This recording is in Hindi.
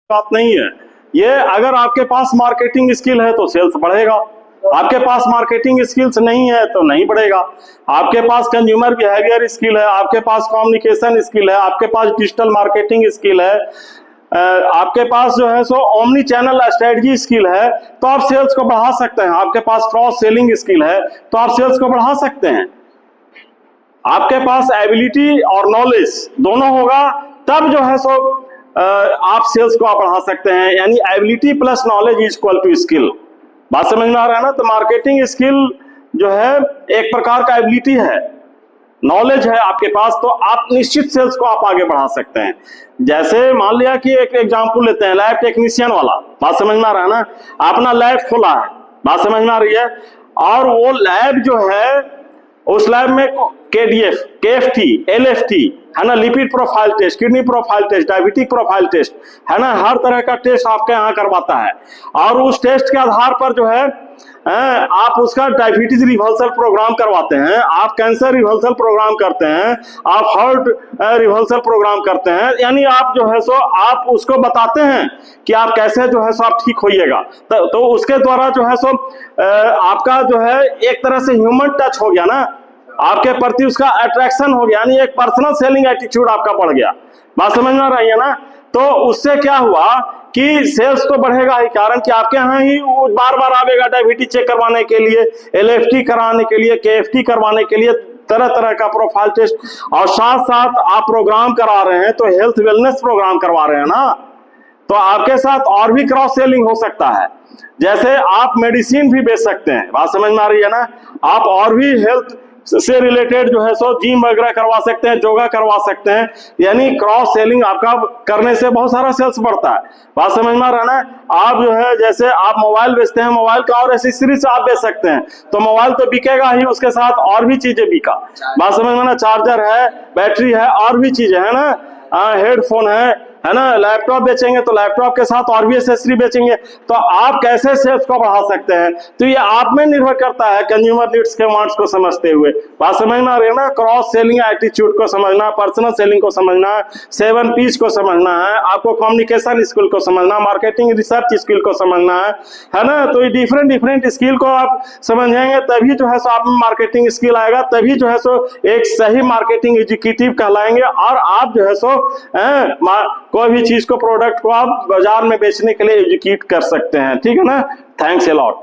बात नहीं है। ये अगर आपके पास मार्केटिंग स्किल है तो सेल्स बढ़ेगा, आपके पास मार्केटिंग स्किल्स नहीं है तो नहीं बढ़ेगा। आपके पास कंज्यूमर बिहेवियर स्किल है, आपके पास कम्युनिकेशन स्किल है, आपके पास डिजिटल मार्केटिंग स्किल है, आपके पास जो है सो ओमनी चैनल स्ट्रेटजी स्किल है, तो आप सेल्स को बढ़ा सकते हैं। आपके पास क्रॉस सेलिंग स्किल है तो आप सेल्स को बढ़ा सकते हैं। आपके पास एबिलिटी और नॉलेज दोनों होगा तब जो है सो आप सेल्स को आप बढ़ा सकते हैं। यानी ability plus knowledge is equal to skill. बात समझ में आ रहा है ना? तो मार्केटिंग स्किल जो है एक प्रकार का एबिलिटी है, नॉलेज है आपके पास, तो आप निश्चित सेल्स को आप आगे बढ़ा सकते हैं। जैसे मान लिया कि एक एग्जांपल लेते हैं लैब टेक्नीशियन वाला, बात समझ में आ रहा है ना? आपने लैब खोला है, बात समझ में आ रही है, और वो लैब जो है उस लैब में KDF, KFT, LFT है ना, lipid profile test, kidney profile test, diabetic profile test है ना, हर तरह का टेस्ट आपके यहाँ करवाता है। और उस टेस्ट के आधार पर जो है आप उसका डायबिटीज रिवर्सल प्रोग्राम करवाते हैं, आप कैंसर रिवर्सल प्रोग्राम करते हैं, आप हार्ट रिवर्सल प्रोग्राम करते हैं। यानी आप जो है सो आप उसको बताते हैं कि आप कैसे जो है सो आप ठीक होइएगा। तो उसके द्वारा जो है सो आपका जो है एक तरह से ह्यूमन टच हो गया ना, आपके प्रति उसका अट्रैक्शन हो गया, यानी एक पर्सनल सेलिंग एटीट्यूड आपका बढ़ गया। बात समझ में आ रही है ना? तो उससे क्या हुआ कि सेल्स तो बढ़ेगा ही, कारण कि आपके यहाँ ही बार बार आवेगा डायबिटीज चेक करवाने के लिए, LFT कराने के लिए, KFT करवाने के लिए, तरह तरह का प्रोफाइल टेस्ट, और साथ साथ आप प्रोग्राम करा रहे हैं तो हेल्थ वेलनेस प्रोग्राम करवा रहे हैं ना, तो आपके साथ और भी क्रॉस सेलिंग हो सकता है। जैसे आप मेडिसिन भी बेच सकते हैं, बात समझ में आ रही है ना? आप और भी हेल्थ से रिलेटेड जो है सो जिम वगैरह करवा सकते हैं, योगा करवा सकते हैं। यानी क्रॉस सेलिंग आपका करने से बहुत सारा सेल्स बढ़ता है। बात समझ में आ रहा है ना? आप जो है जैसे आप मोबाइल बेचते हैं, मोबाइल का और एसेसरीज आप बेच सकते हैं, तो मोबाइल तो बिकेगा ही, उसके साथ और भी चीजें बिका। बात समझ में ना? चार्जर है, बैटरी है, और भी चीजें है ना, हेडफोन है ना, लैपटॉप बेचेंगे तो लैपटॉप के साथ और भी एसेसरी बेचेंगे। तो आप कैसे सेल्स को बढ़ा सकते हैं, तो ये आप में निर्भर करता है, कंज्यूमर नीड्स के वांट्स को समझते हुए। बात समझ में आ रही है ना? क्रॉस सेलिंग एटीट्यूड को समझना, पर्सनल सेलिंग को समझना, 7 P's को समझना है, आपको कम्युनिकेशन स्किल को समझना, मार्केटिंग रिसर्च स्किल को समझना है ना? तो ये डिफरेंट स्किल को आप समझेंगे तभी जो है सो आप में मार्केटिंग स्किल आएगा, तभी जो है सो एक सही मार्केटिंग एग्जीक्यूटिव कहलाएंगे, और आप जो है सो कोई भी चीज को, प्रोडक्ट को आप बाजार में बेचने के लिए एग्जीक्यूट कर सकते हैं। ठीक है ना? Thanks a lot.